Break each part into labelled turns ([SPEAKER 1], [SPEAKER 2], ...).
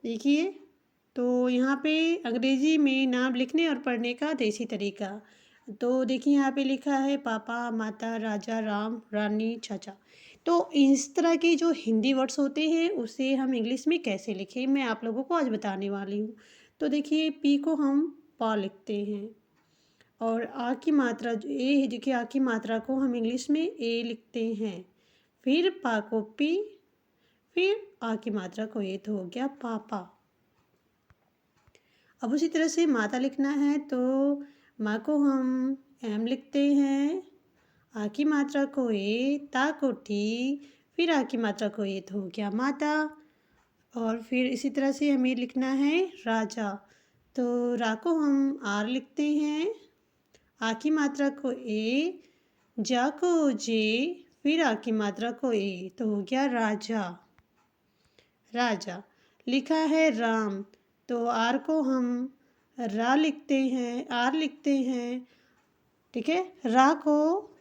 [SPEAKER 1] देखिए, तो यहाँ पे अंग्रेजी में नाम लिखने और पढ़ने का देसी तरीका। तो देखिए यहाँ पे लिखा है पापा, माता, राजा, राम, रानी, चाचा। तो इस तरह के जो हिंदी वर्ड्स होते हैं उसे हम इंग्लिश में कैसे लिखें, मैं आप लोगों को आज बताने वाली हूँ। तो देखिए पी को हम पा लिखते हैं और आ की मात्रा जो ए है, देखिए आ की मात्रा को हम इंग्लिश में ए लिखते हैं। फिर पा को पी, फिर आ की मात्रा को ए, तो हो गया पापा। अब उसी तरह से माता लिखना है तो माँ को हम एम लिखते हैं, आ की मात्रा को ए, ता को टी, फिर आ की मात्रा को ए, तो हो गया माता। और फिर इसी तरह से हमें लिखना है राजा, तो रा को हम आर लिखते हैं, आ की मात्रा को ए, जा को जे, फिर आ की मात्रा को ए, तो हो गया राजा। राजा लिखा है राम, तो आर को हम रा लिखते हैं, आर लिखते हैं, ठीक है। रा को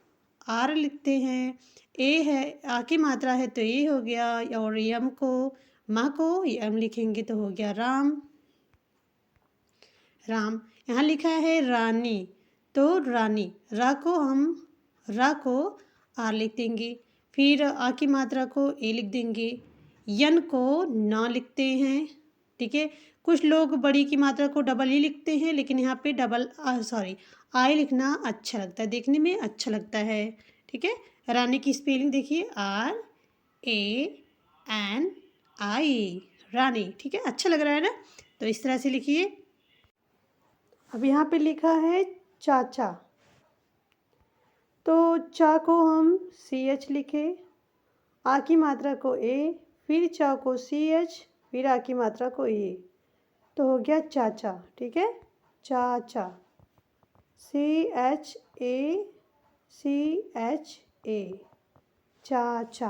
[SPEAKER 1] आर लिखते हैं, ए है, आ की मात्रा है तो ए हो गया, और यम को माँ को यम लिखेंगे तो हो गया राम। राम यहाँ लिखा है रानी, तो रानी, रा को हम रा को आर लिख देंगे, फिर आ की मात्रा को ए लिख देंगे, यन को ना लिखते हैं, ठीक है। कुछ लोग बड़ी की मात्रा को डबल ही लिखते हैं, लेकिन यहाँ पे डबल सॉरी आई लिखना अच्छा लगता है, देखने में अच्छा लगता है, ठीक है। रानी की स्पेलिंग देखिए आर ए एन आई, रानी, ठीक है, अच्छा लग रहा है ना। तो इस तरह से लिखिए। अब यहाँ पे लिखा है चाचा, तो चा को हम सी एच लिखे, आ की मात्रा को ए, फिर चा को सी एच, फिर आ की मात्रा को ए, तो हो गया चाचा, ठीक है। चाचा, C H A, C H A, चाचा।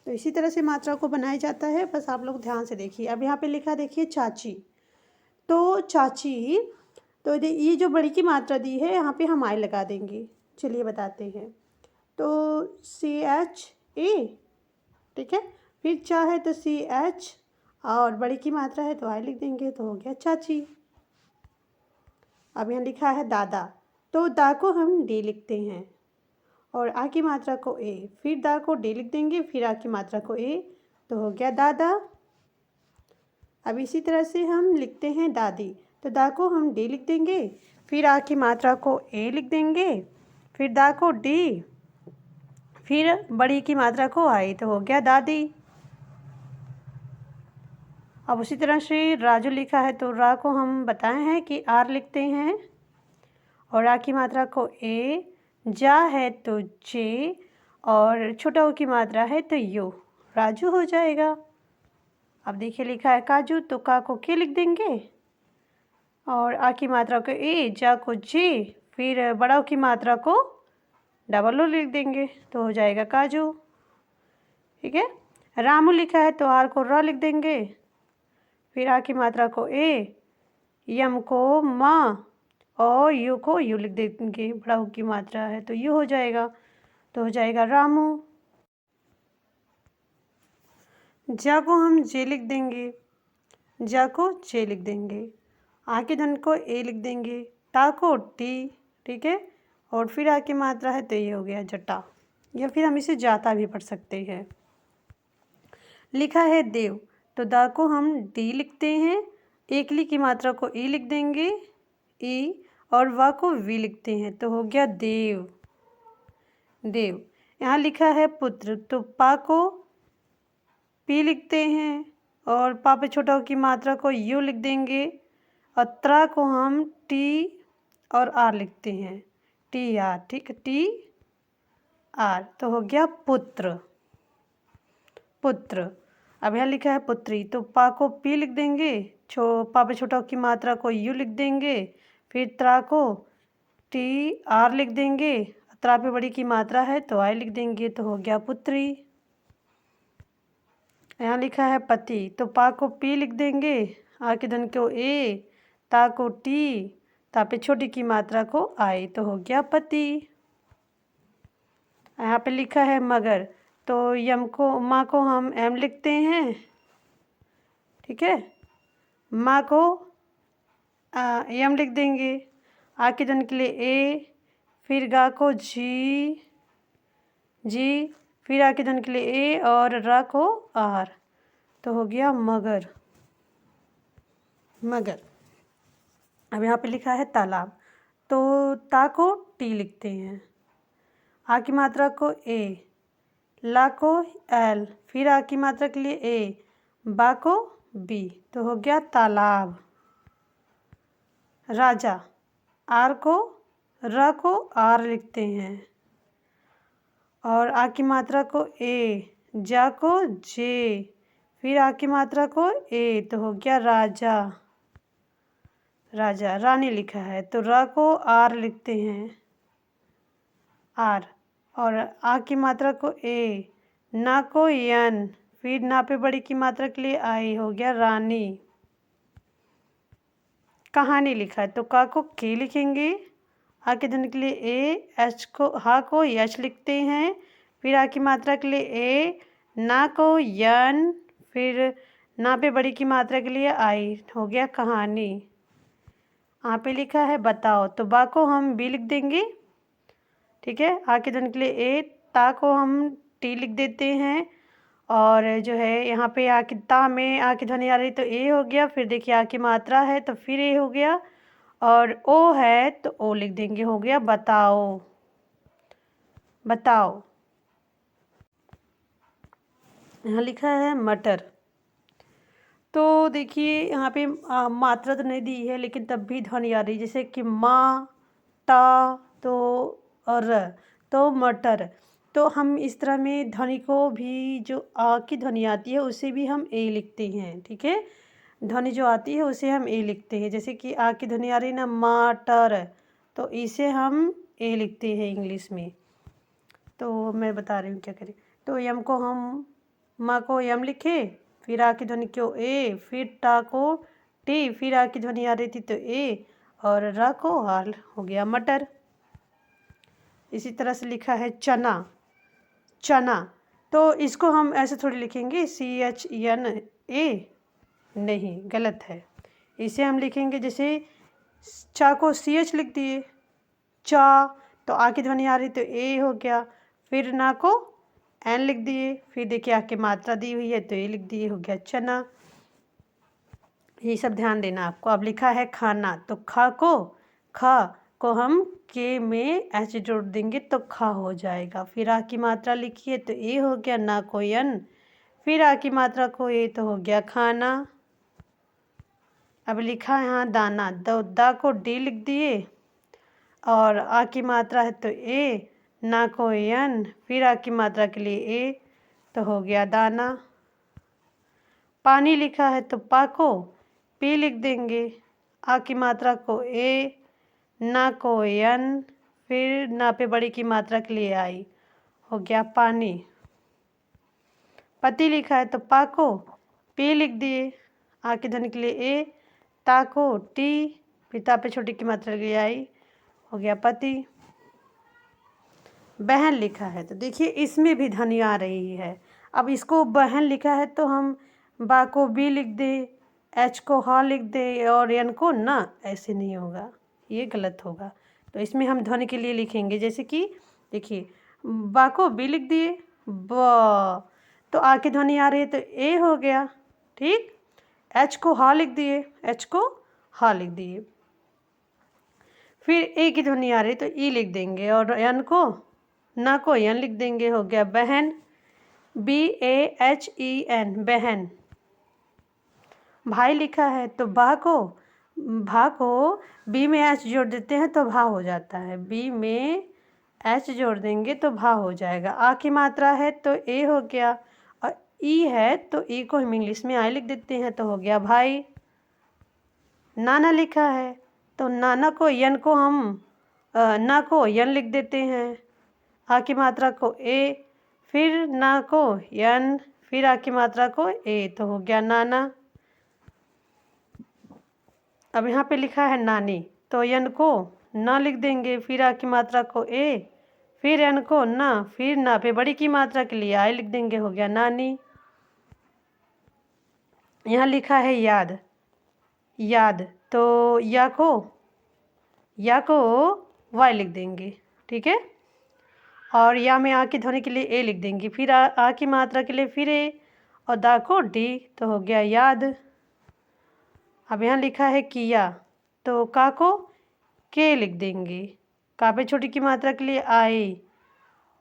[SPEAKER 1] तो इसी तरह से मात्रा को बनाया जाता है, बस आप लोग ध्यान से देखिए। अब यहाँ पे लिखा देखिए चाची, तो चाची, तो ये जो बड़ी की मात्रा दी है यहाँ पे हम आई लगा देंगे, चलिए बताते हैं। तो सी एच ए, ठीक है, फिर चा है तो सी एच, और बड़ी की मात्रा है तो आई लिख देंगे, तो हो गया चाची। अब यहाँ लिखा है दादा, तो दा को हम डी लिखते हैं और आ की मात्रा को ए, फिर दा को डी लिख देंगे, फिर आ की मात्रा को ए, तो हो गया दादा। अब इसी तरह से हम लिखते हैं दादी, तो दा को हम डी लिख देंगे, फिर आ की मात्रा को ए लिख देंगे, फिर दा को डी, फिर बड़ी की मात्रा को आई, तो हो गया दादी। अब उसी तरह से राजू लिखा है, तो रा को हम बताए हैं कि आर लिखते हैं और आ की मात्रा को ए, जा है तो जे, और छोटा ओ की मात्रा है तो यू, राजू हो जाएगा। अब देखिए लिखा है काजू, तो का को के लिख देंगे और आ की मात्रा को ए, जा को जे, फिर बड़ा ओ की मात्रा को डबल ओ लिख देंगे, तो हो जाएगा काजू, ठीक है। रामू लिखा है, तो आर को र लिख देंगे, फिर आ की मात्रा को ए, यम को माँ, और यू को यू लिख देंगे, बड़ा ऊ की मात्रा है तो यू हो जाएगा, तो हो जाएगा रामू। जा को हम जे लिख देंगे, जा को जे लिख देंगे, आ के धन को ए लिख देंगे, टा को टी, ठीक है, और फिर आ की मात्रा है तो ये हो गया जटा, या फिर हम इसे जाता भी पढ़ सकते हैं। लिखा है देव, तो दा को हम डी लिखते हैं, एकली की मात्रा को ई लिख देंगे, ई, और वा को वी लिखते हैं, तो हो गया देव, देव। यहाँ लिखा है पुत्र, तो पा को पी लिखते हैं और पा पे छोटा की मात्रा को यू लिख देंगे, और त्रा को हम टी और आर लिखते हैं, टी आर, ठीक है, टी आर, तो हो गया पुत्र, पुत्र। अब यहाँ लिखा है पुत्री, तो पा को पी लिख देंगे, पा पे छोटा की मात्रा को यू लिख देंगे, फिर त्रा को टी आर लिख देंगे, त्रा पे बड़ी की मात्रा है तो आई लिख देंगे, तो हो गया पुत्री। यहाँ लिखा है पति, तो पा को पी लिख देंगे, आ के धन को ए, ता को टी, ता पे छोटी की मात्रा को आई, तो हो गया पति। यहाँ पे लिखा है मगर, तो यम को माँ को हम एम लिखते हैं ठीक है। माँ को यम लिख देंगे, आ के ध्वनि के लिए ए, फिर गा को जी, फिर आ के ध्वनि के लिए ए और रा को आर, तो हो गया मगर, मगर। अब यहाँ पे लिखा है तालाब, तो ता को टी लिखते हैं, आ की मात्रा को ए, ला को एल, फिर आ की मात्रा के लिए ए, बा को बी, तो हो गया तालाब। राजा, आर को र को आर लिखते हैं और आ की मात्रा को ए, जा को जे, फिर आ की मात्रा को ए, तो हो गया राजा, राजा। रानी लिखा है तो र को आर लिखते हैं, आर, और आ की मात्रा को ए, ना को यन, फिर ना पे बड़ी की मात्रा के लिए आई, हो गया रानी। कहानी लिखा है तो का को के लिखेंगे, आ के ध्वनि के लिए ए, एच को हा को यच लिखते हैं, फिर आ की मात्रा के लिए ए, ना को यन, फिर ना पे बड़ी की मात्रा के लिए आई, हो गया कहानी। यहाँ पे लिखा है बताओ, तो बा को हम बी लिख देंगे, ठीक है। आ के ध्वनि के लिए ए, ता को हम टी लिख देते हैं, और जो है यहाँ पे आ की ता में आ की ध्वनि आ रही तो ए हो गया, फिर देखिए आ की मात्रा है तो फिर ए हो गया, और ओ है तो ओ लिख देंगे, हो गया बताओ, बताओ। यहाँ लिखा है मटर, तो देखिए यहाँ पे मात्रा तो नहीं दी है लेकिन तब भी ध्वनि आ रही, जैसे कि माँ, ता, तो और र, तो मटर। तो हम इस तरह में ध्वनि को भी, जो आ की ध्वनि आती है उसे भी हम ए लिखते हैं, ठीक है। ध्वनि जो आती है उसे हम ए लिखते हैं, जैसे कि आ की ध्वनि आ रही ना मटर, तो इसे हम ए लिखते हैं इंग्लिश में। तो मैं बता रही हूँ क्या करें, तो यम को हम, माँ को यम लिखे, फिर आ की ध्वनि को ए, फिर टा को टी, फिर आ की ध्वनि आ रही थी तो ए, और रा को आर, हो गया मटर। इसी तरह से लिखा है चना, चना, तो इसको हम ऐसे थोड़ी लिखेंगे CHN, नहीं, गलत है। इसे हम लिखेंगे जैसे चा को CH लिख दिए, चा, तो आ की ध्वनि आ रही तो ए हो गया, फिर ना को एन लिख दिए, फिर देखिए आ की मात्रा दी हुई है तो ए लिख दिए, हो गया चना। ये सब ध्यान देना आपको। अब लिखा है खाना, तो खा को हम के में एच जोड़ देंगे तो खा हो जाएगा, फिर आ की मात्रा लिखिए तो ए हो गया, ना को यन, फिर आ की मात्रा को ए, तो हो गया खाना। अब लिखा है यहाँ दाना, दा को डी लिख दिए, और आ की मात्रा है तो ए, ना को यन, फिर आ की मात्रा के लिए ए, तो हो गया दाना। पानी लिखा है तो पा को पी लिख देंगे, आ की मात्रा को ए, ना को यन, फिर ना पे बड़ी की मात्रा के लिए आई, हो गया पानी। पति लिखा है तो पा को पी लिख दिए, आ की ध्वनि के लिए ए, ता को टी, फिर ता पे छोटी की मात्रा के लिए आई, हो गया पति। बहन लिखा है तो देखिए इसमें भी ध्वनि आ रही है। अब इसको बहन लिखा है तो हम बा को बी लिख दे, एच को हा लिख दे, और एन को ना, ऐसे नहीं होगा, ये गलत होगा। तो इसमें हम ध्वनि के लिए लिखेंगे, जैसे कि देखिए बा को बी लिख दिए, ब, तो आ की ध्वनि आ रही है तो ए हो गया, ठीक। एच को हा लिख दिए, एच को हा लिख दिए, फिर ए की ध्वनि आ रही है तो ई लिख देंगे, और एन को ना को एन लिख देंगे, हो गया बहन, BAHEN, बहन। भाई लिखा है तो भा को बी में एच जोड़ देते हैं तो भा हो जाता है, बी में एच जोड़ देंगे तो भा हो जाएगा। आ की मात्रा है तो ए हो गया, और ई है तो ई को हम इंग्लिश में आई लिख देते हैं, तो हो गया भाई। नाना लिखा है तो नाना को यन को हम ना को यन लिख देते हैं, आ की मात्रा को ए, फिर ना को यन, फिर आ की मात्रा को ए, तो हो गया नाना। अब यहाँ पे लिखा है नानी, तो यन को ना लिख देंगे, फिर आ की मात्रा को ए, फिर एन को ना, फिर ना पे बड़ी की मात्रा के लिए आई लिख देंगे, हो गया नानी। यहाँ लिखा है याद, याद, तो या को वाई लिख देंगे, ठीक है। और या में आ की ध्वनि के लिए ए लिख देंगे, फिर आ की मात्रा के लिए फिर ए, और दा को डी, तो हो गया याद। अब यहाँ लिखा है किया, तो का को के लिख देंगे, का पे छोटी की मात्रा के लिए आई,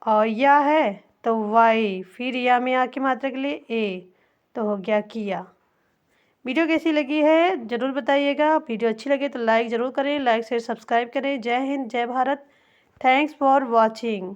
[SPEAKER 1] और या है तो वाई, फिर या में आ की मात्रा के लिए ए, तो हो गया किया। वीडियो कैसी लगी है ज़रूर बताइएगा। वीडियो अच्छी लगे तो लाइक ज़रूर करें, लाइक शेयर सब्सक्राइब करें। जय हिंद, जय भारत। Thanks for watching.